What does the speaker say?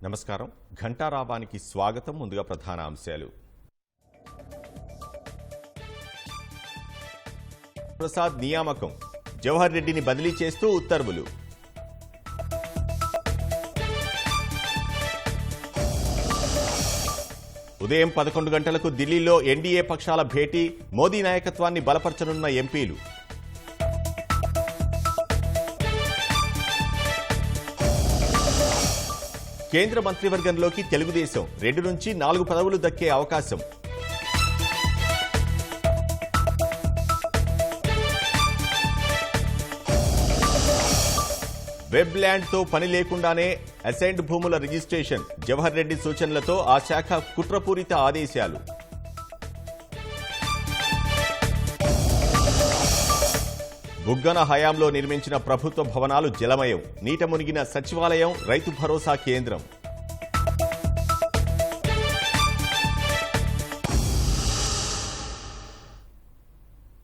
నమస్కారం. ఘంటారావానికి స్వాగతం. ముందుగా ప్రధాన అంశాలు. ప్రసాద్ నియామకం, జవహర్ రెడ్డిని బదిలీ చేస్తూ ఉత్తర్వులు. ఉదయం 11 గంటలకు ఢిల్లీలో ఎన్డీఏ పక్షాల భేటీ, మోదీ నాయకత్వాన్ని బలపరచనున్న ఎంపీలు. కేంద్ర మంత్రివర్గంలోకి తెలుగుదేశం 2 నుంచి 4 పదవులు దక్కే అవకాశం. వెబ్ ల్యాండ్తో పని లేకుండానే అసైన్డ్ భూముల రిజిస్ట్రేషన్, జవహర్ రెడ్డి సూచనలతో ఆ శాఖ కుట్రపూరిత ఆదేశాలు. బుగ్గన హయాంలో నిర్మించిన ప్రభుత్వ భవనాలు జలమయం, నీట మునిగిన సచివాలయం, రైతు భరోసా కేంద్రం.